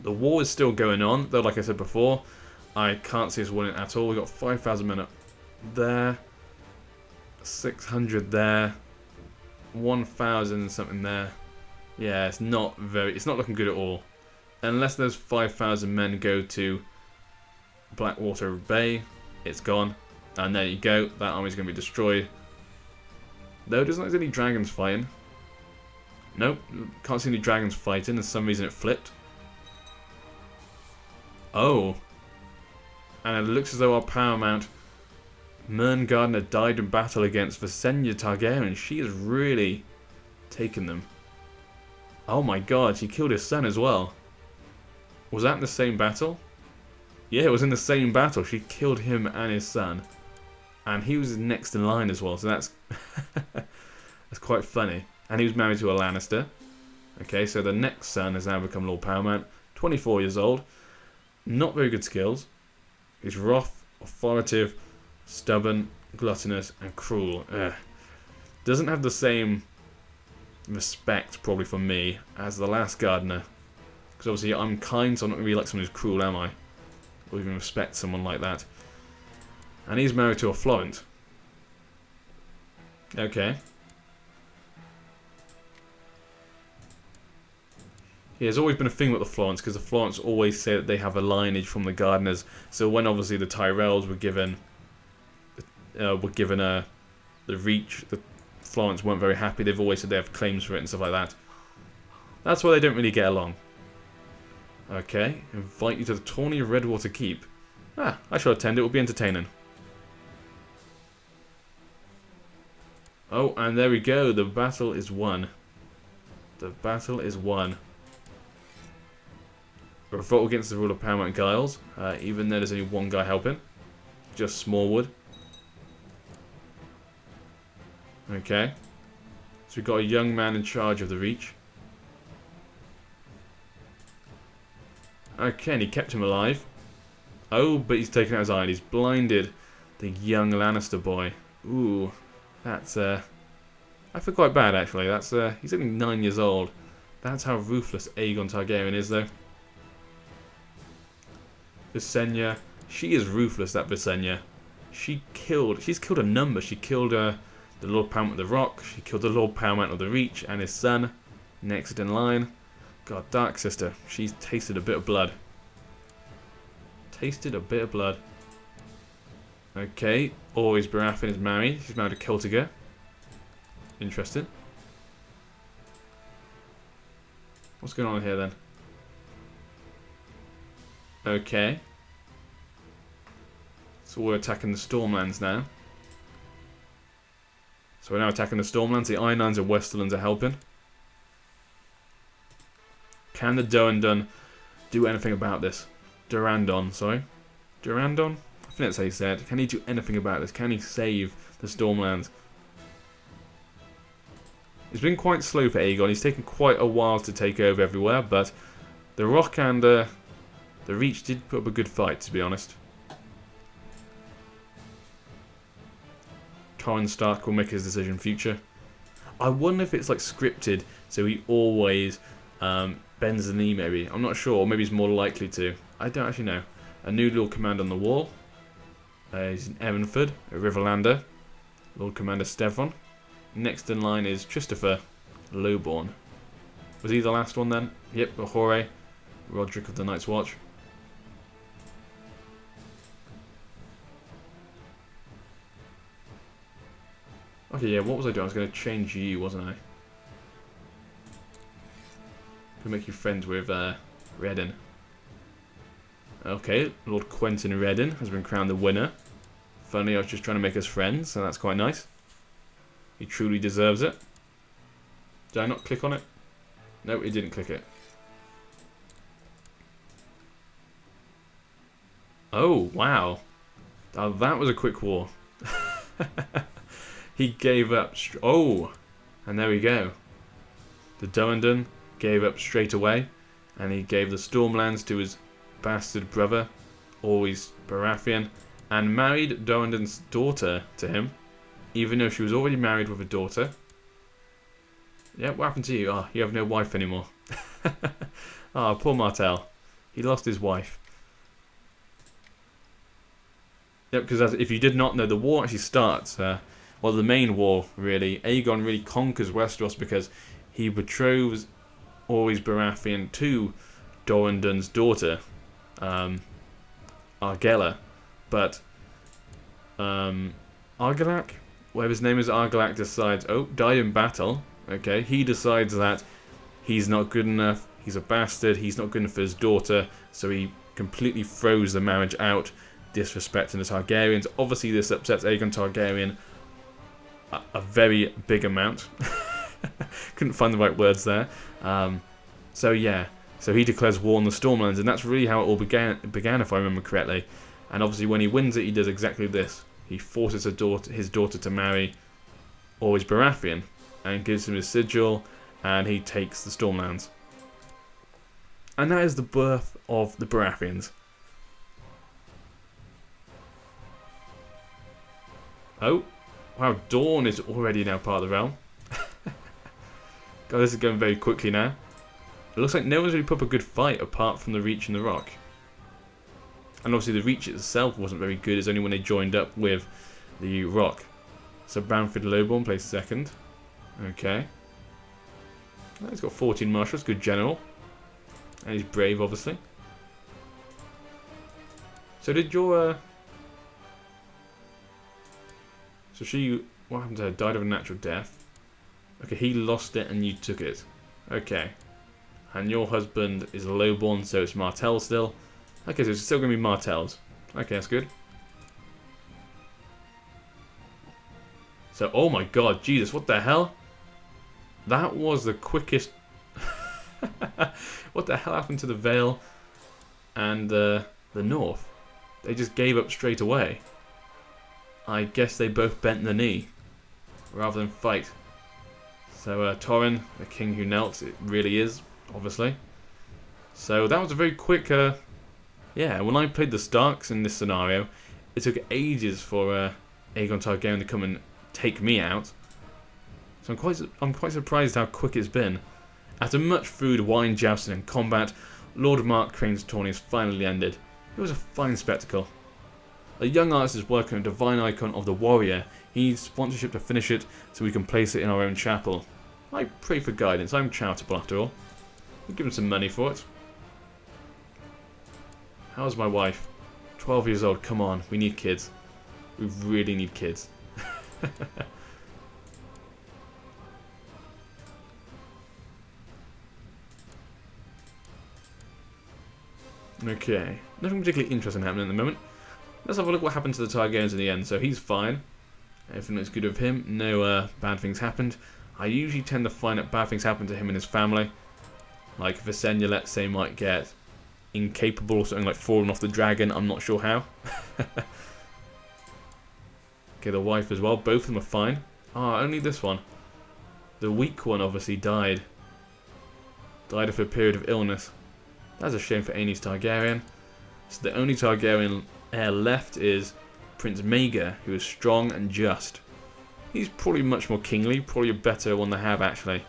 The war is still going on, though like I said before, I can't see us winning at all. We've got 5,000 men up there, 600 there, 1,000 something there. Yeah, it's not looking good at all. Unless those 5,000 men go to Blackwater Bay, it's gone. And there you go, that army's going to be destroyed. Though it doesn't look like there's any dragons fighting. Nope, can't see any dragons fighting, for some reason it flipped. Oh. And it looks as though our paramount Mern Gardener died in battle against Visenya Targaryen. She has really taken them. Oh my god, she killed his son as well. Was that in the same battle? Yeah, it was in the same battle. She killed him and his son. And he was next in line as well, so that's that's quite funny. And he was married to a Lannister. Okay, so the next son has now become Lord Paramount. 24 years old. Not very good skills. He's wrath, authoritative, stubborn, gluttonous, and cruel. Ugh. Doesn't have the same respect, probably, for me as the last Gardener. Because obviously I'm kind, so I'm not going to be like someone who's cruel, am I? Or even respect someone like that. And he's married to a Florent. Okay. Yeah, there's always been a thing with the Florents, because the Florents always say that they have a lineage from the Gardeners. So when obviously the Tyrells were given the Reach, the Florents weren't very happy. They've always said they have claims for it and stuff like that. That's why they don't really get along. Okay, invite you to the tourney of Redwater Keep. Ah, I shall attend. It will be entertaining. Oh, and there we go. The battle is won. The battle is won. A revolt against the rule of Paramount Giles, even though there's only one guy helping. Just Smallwood. Okay. So we've got a young man in charge of the Reach. Okay, and he kept him alive. Oh, but he's taken out his eye and he's blinded the young Lannister boy. Ooh, that's I feel quite bad actually. That's he's only 9 years old. That's how ruthless Aegon Targaryen is, though. Visenya, she is ruthless. That Visenya, she's killed a number. She killed the Lord Paramount of the Rock. She killed the Lord Paramount of the Reach and his son, next in line. God, Dark Sister, she's tasted a bit of blood. Tasted a bit of blood. Okay, always Baratheon is married. She's married to Celtiger. Interesting. What's going on here then? Okay. So we're attacking the Stormlands now. So we're now attacking the Stormlands. The Ironlands and Westerlands are helping. Can the Durandon do anything about this? Durandon, sorry. Durandon? I think that's how he said. Can he do anything about this? Can he save the Stormlands? It's been quite slow for Aegon. He's taken quite a while to take over everywhere, but the Rock and the Reach did put up a good fight, to be honest. Torrhen Stark will make his decision in future. I wonder if it's like scripted, so he always bends the knee, maybe. I'm not sure. Maybe he's more likely to. I don't actually know. A new Lord Commander on the wall. He's in Evanford, a Riverlander. Lord Commander Stevron. Next in line is Christopher Lowborn. Was he the last one then? Yep, Ahore. Roderick of the Night's Watch. Okay, yeah, what was I doing? I was going to change you, wasn't I? To make you friends with Redden. Okay, Lord Quentin Redden has been crowned the winner. Funny, I was just trying to make us friends, so that's quite nice. He truly deserves it. Did I not click on it? No, he didn't click it. Oh, wow. Oh, that was a quick war. He gave up. Oh, and there we go. The Durandon gave up straight away, and he gave the Stormlands to his bastard brother, always Baratheon, and married Durandon's daughter to him, even though she was already married with a daughter. Yeah, what happened to you? Oh, you have no wife anymore. Oh, poor Martell. He lost his wife. Yep, because if you did not know, the war actually starts. Well, the main war, really. Aegon really conquers Westeros because he betroths Arys Baratheon to Dorandon's daughter, Argella. But Argilac, whatever his name is, Argilac decides, oh, died in battle. Okay, he decides that he's not good enough, he's a bastard, he's not good enough for his daughter, so he completely throws the marriage out, disrespecting the Targaryens. Obviously this upsets Aegon Targaryen a very big amount. Couldn't find the right words there. So yeah, so he declares war on the Stormlands, and that's really how it all began if I remember correctly. And obviously when he wins it, he does exactly this. He forces his daughter to marry Arys Baratheon, and gives him his sigil, and he takes the Stormlands. And that is the birth of the Baratheons. Oh, wow, Dawn is already now part of the realm. God, this is going very quickly now. It looks like no one's really put up a good fight apart from the Reach and the Rock. And obviously the Reach itself wasn't very good, it's only when they joined up with the Rock. So Bamford Lowborn plays second. Okay. Well, he's got 14 marshals, good general. And he's brave, obviously. So did your... So she... What happened to her? Died of a natural death. Okay, he lost it and you took it. Okay. And your husband is a lowborn, so it's Martell still. Okay, so it's still going to be Martells. Okay, that's good. So, oh my god, Jesus, what the hell? That was the quickest... What the hell happened to the Vale and the North? They just gave up straight away. I guess they both bent the knee rather than fight. So Torren, the king who knelt, it really is, obviously. So that was a very quick... yeah, when I played the Starks in this scenario, it took ages for Aegon Targaryen to come and take me out. So I'm quite surprised how quick it's been. After much food, wine, jousting and combat, Lord Mark Crane's tourney has finally ended. It was a fine spectacle. A young artist is working on a divine icon of the warrior. He needs sponsorship to finish it so we can place it in our own chapel. I pray for guidance, I'm charitable after all. We'll give him some money for it. How's my wife? 12 years old, come on, we need kids. We really need kids. Okay, nothing particularly interesting happening at the moment. Let's have a look what happened to the Targaryens in the end. So he's fine. Everything looks good with him. No bad things happened. I usually tend to find that bad things happen to him and his family. Like Visenya, let's say, might get incapable or something, like falling off the dragon. I'm not sure how. Okay, the wife as well. Both of them are fine. Ah, only this one. The weak one obviously died. Died of a period of illness. That's a shame for Aenys Targaryen. So the only Targaryen heir left is Prince Maegor, who is strong and just. He's probably much more kingly, probably a better one to have actually.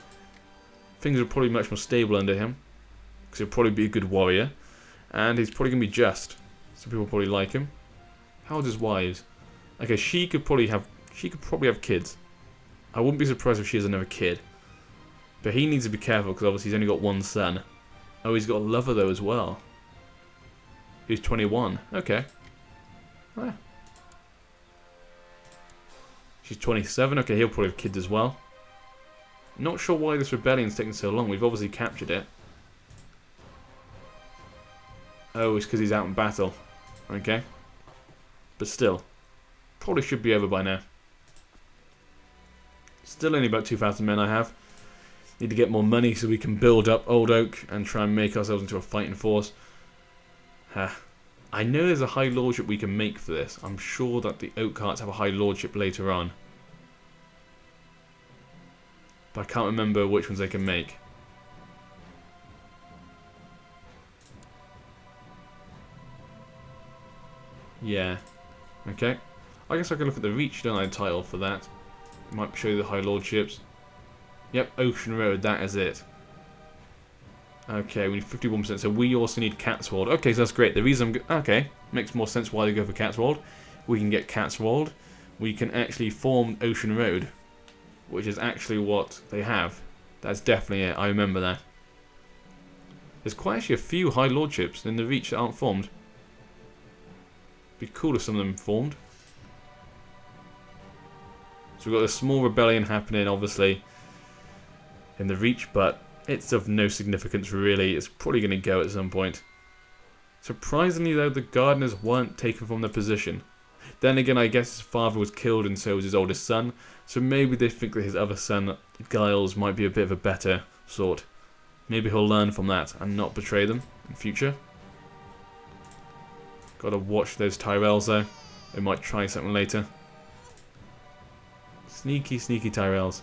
Things are probably much more stable under him, because he'll probably be a good warrior, and he's probably going to be just, so people probably like him. How old is his wives? Okay, she could probably have kids. I wouldn't be surprised if she has another kid. But he needs to be careful, because obviously he's only got one son. Oh, he's got a lover though as well. Who's 21. Okay. Ah. She's 27. Okay, he'll probably have kids as well. Not sure why this rebellion's taking so long. We've obviously captured it. Oh, it's because he's out in battle. Okay. But still. Probably should be over by now. Still only about 2,000 men I have. Need to get more money so we can build up Old Oak and try and make ourselves into a fighting force. I know there's a high lordship we can make for this. I'm sure that the Oakhearts have a high lordship later on. But I can't remember which ones they can make. Yeah. Okay. I guess I can look at the Reach, don't I? Title for that. Might show you the high lordships. Yep, Ocean Road, that is it. Okay, we need 51%, so we also need Catswold. Okay, so that's great. The reason okay, makes more sense why they go for Catswold. We can get Catswold. We can actually form Ocean Road, which is actually what they have. That's definitely it. I remember that. There's quite actually a few High Lordships in the Reach that aren't formed. Be cool if some of them formed. So we've got a small rebellion happening, obviously, in the Reach, but it's of no significance really. It's probably going to go at some point. Surprisingly though, the Gardeners weren't taken from their position. Then again, I guess his father was killed and so was his oldest son, so maybe they think that his other son, Giles, might be a bit of a better sort. Maybe he'll learn from that and not betray them in future. Gotta watch those Tyrells though. They might try something later. Sneaky, sneaky Tyrells.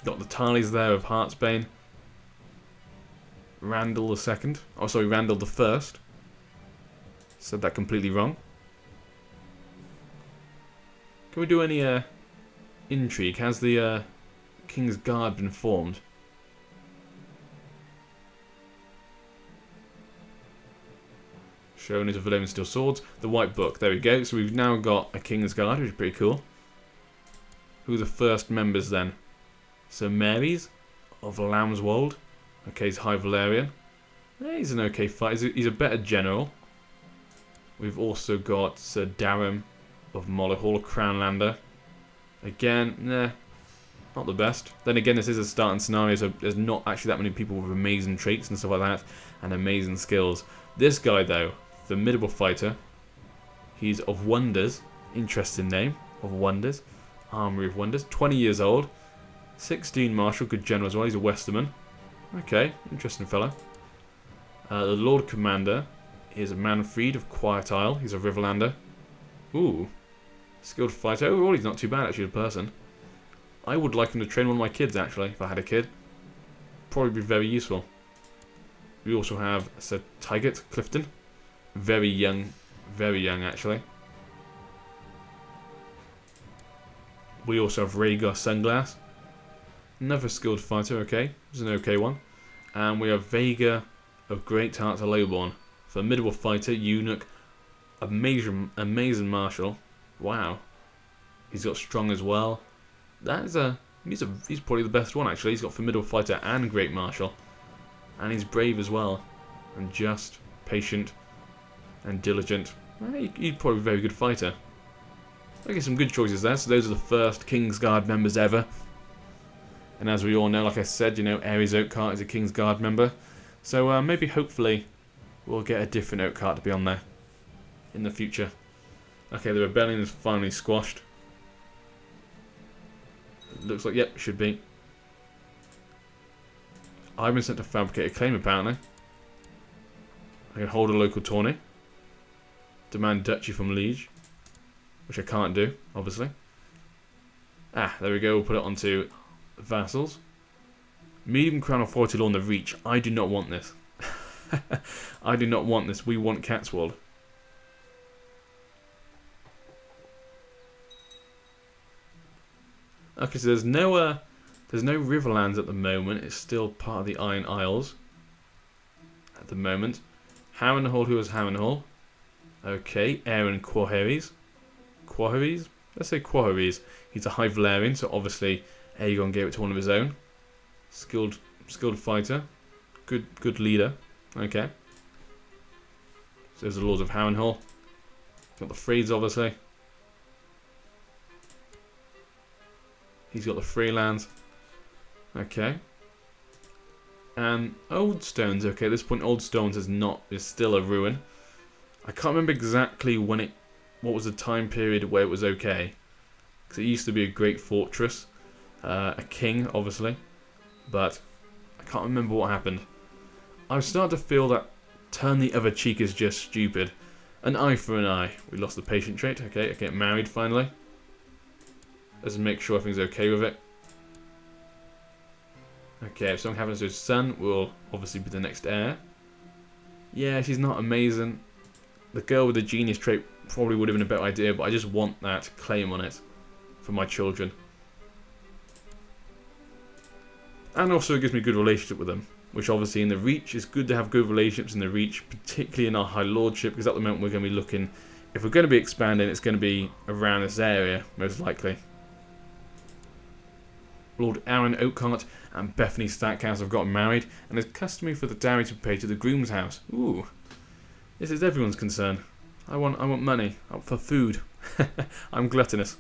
Got the Tarleys there of Heartsbane. Randall II. Oh, sorry, Randall I. Said that completely wrong. Can we do any intrigue? Has the Kingsguard been formed? Shown is a Valerian Steel Swords. The White Book. There we go. So we've now got a Kingsguard, which is pretty cool. Who are the first members then? Sir Mary's of Lambswold. Okay, he's High Valerian. He's an okay fighter. He's a better general. We've also got Sir Darren of Mollahall, Crownlander. Again, nah, not the best. Then again, this is a starting scenario, so there's not actually that many people with amazing traits and stuff like that, and amazing skills. This guy, though, formidable fighter. He's of Wonders. Interesting name, of Wonders. Armory of Wonders. 20 years old. 16 martial, good general as well. He's a Westerman. Okay, interesting fellow. The Lord Commander is a Manfred of Quiet Isle. He's a Riverlander. Ooh. Skilled fighter. Overall, he's not too bad, actually, a person. I would like him to train one of my kids, actually, if I had a kid. Probably be very useful. We also have Sir Tygert Clifton. Very young, actually. We also have Rhaegar Sunglass. Another skilled fighter, okay. This is an okay one. And we have Vega of Great Heart to Lowborn. Formidable fighter, eunuch, amazing martial. Wow. He's got strong as well. That is he's probably the best one actually. He's got formidable fighter and great martial. And he's brave as well. And just, patient, and diligent. He's probably a very good fighter. Okay, some good choices there. So those are the first Kingsguard members ever. And as we all know, like I said, you know, Arys Oakheart is a Kingsguard member. So maybe, hopefully, we'll get a different Oakheart to be on there in the future. Okay, the rebellion is finally squashed. It looks like, yep, should be. I've been sent to fabricate a claim, apparently. I can hold a local tourney. Demand duchy from liege. Which I can't do, obviously. Ah, there we go, we'll put it onto vassals. Medium crown authority law on the reach. I do not want this. I do not want this. We want Catswold. Okay, so there's no Riverlands at the moment. It's still part of the Iron Isles at the moment. Harrenhal, who has Harrenhal? Okay, Aaron Quaharies. Quaharies? Let's say Quaharies. He's a High Valerian, so obviously Aegon gave it to one of his own. Skilled fighter. Good leader. Okay. So there's the Lords of Harrenhal. Got the Freeds, obviously. He's got the Freelands. Okay. And Old Stones. Okay, at this point, Old Stones is still a ruin. I can't remember exactly what was the time period where it was okay. Because it used to be a great fortress. A king, obviously. But I can't remember what happened. I was starting to feel that turn the other cheek is just stupid. An eye for an eye. We lost the patient trait. Okay, I get married finally. Let's make sure everything's okay with it. Okay, if something happens to his son, we'll obviously be the next heir. Yeah, she's not amazing. The girl with the genius trait probably would have been a better idea, but I just want that claim on it for my children. And also it gives me a good relationship with them, which obviously in the Reach is good to have good relationships in the Reach, particularly in our High Lordship, because at the moment we're going to be looking, if we're going to be expanding, it's going to be around this area, most likely. Lord Arys Oakheart and Bethany Stackhouse have gotten married, and it's customary for the dowry to be paid to the groom's house. Ooh, this is everyone's concern. I want money for food. I'm gluttonous.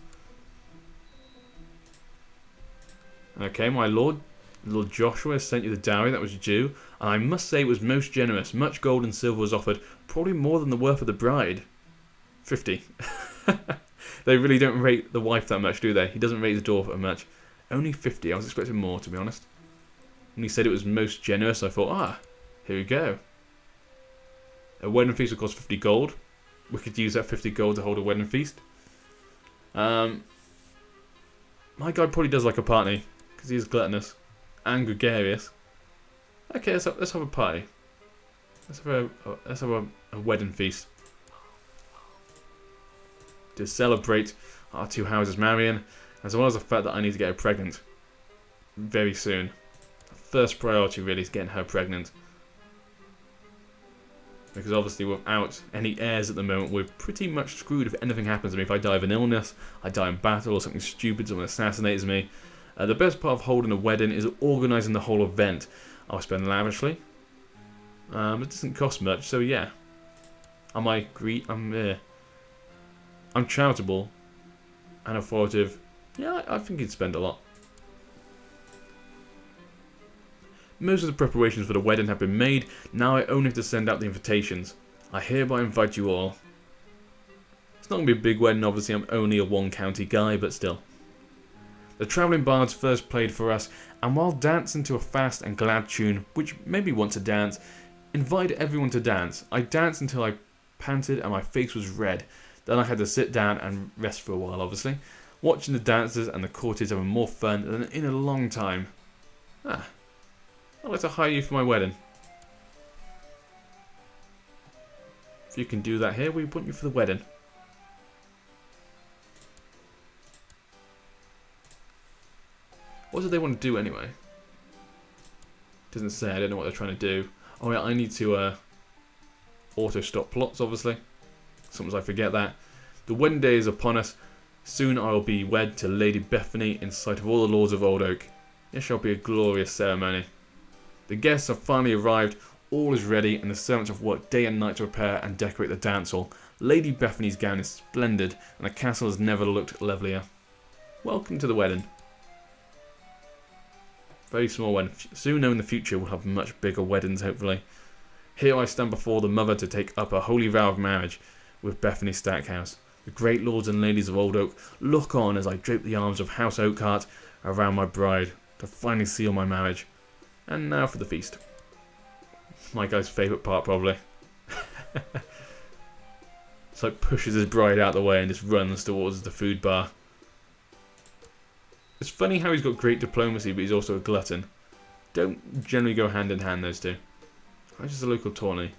Okay, my lord, Lord Joshua has sent you the dowry that was due, and I must say it was most generous. Much gold and silver was offered, probably more than the worth of the bride. 50. They really don't rate the wife that much, do they? He doesn't rate the daughter that much. Only 50. I was expecting more, to be honest. When he said it was most generous, I thought, here we go. A wedding feast will cost 50 gold. We could use that 50 gold to hold a wedding feast. My guy probably does like a party, because he is gluttonous and gregarious. Okay, let's have a party. Let's have a wedding feast. To celebrate our two houses marrying, as well as the fact that I need to get her pregnant very soon. First priority really is getting her pregnant. Because obviously without any heirs at the moment, we're pretty much screwed if anything happens to me. If I die of an illness, I die in battle, or something stupid, someone assassinates me. The best part of holding a wedding is organising the whole event. I'll spend lavishly. It doesn't cost much, so yeah. I'm charitable and authoritative. Yeah, I think he'd spend a lot. Most of the preparations for the wedding have been made. Now I only have to send out the invitations. I hereby invite you all. It's not going to be a big wedding, obviously. I'm only a one-county guy, but still. The travelling bards first played for us, and while dancing to a fast and glad tune, which made me want to dance, invited everyone to dance. I danced until I panted and my face was red. Then I had to sit down and rest for a while, obviously. Watching the dancers and the courtiers having more fun than in a long time. I'd like to hire you for my wedding. If you can do that here, we want you for the wedding. What do they want to do anyway? Doesn't say. I don't know what they're trying to do. Oh yeah, I need to auto-stop plots, obviously. Sometimes I forget that. The wedding day is upon us. Soon I will be wed to Lady Bethany in sight of all the lords of Old Oak. It shall be a glorious ceremony. The guests have finally arrived, all is ready, and the servants have worked day and night to prepare and decorate the dance hall. Lady Bethany's gown is splendid, and the castle has never looked lovelier. Welcome to the wedding. Very small wedding. Soon in the future we'll have much bigger weddings, hopefully. Here I stand before the mother to take up a holy vow of marriage with Bethany Stackhouse. The great lords and ladies of Old Oak look on as I drape the arms of House Oakheart around my bride to finally seal my marriage. And now for the feast. My guy's favourite part, probably. It's like pushes his bride out the way and just runs towards the food bar. It's funny how he's got great diplomacy, but he's also a glutton. Don't generally go hand in hand, those two. How much is the local tourney?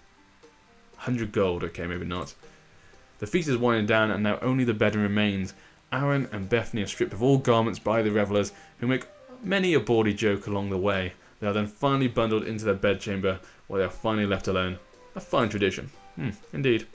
100 gold. Okay, maybe not. The feast is winding down, and now only the bedding remains. Aaron and Bethany are stripped of all garments by the revellers, who make many a bawdy joke along the way. They are then finally bundled into their bedchamber, where they are finally left alone. A fine tradition. Indeed.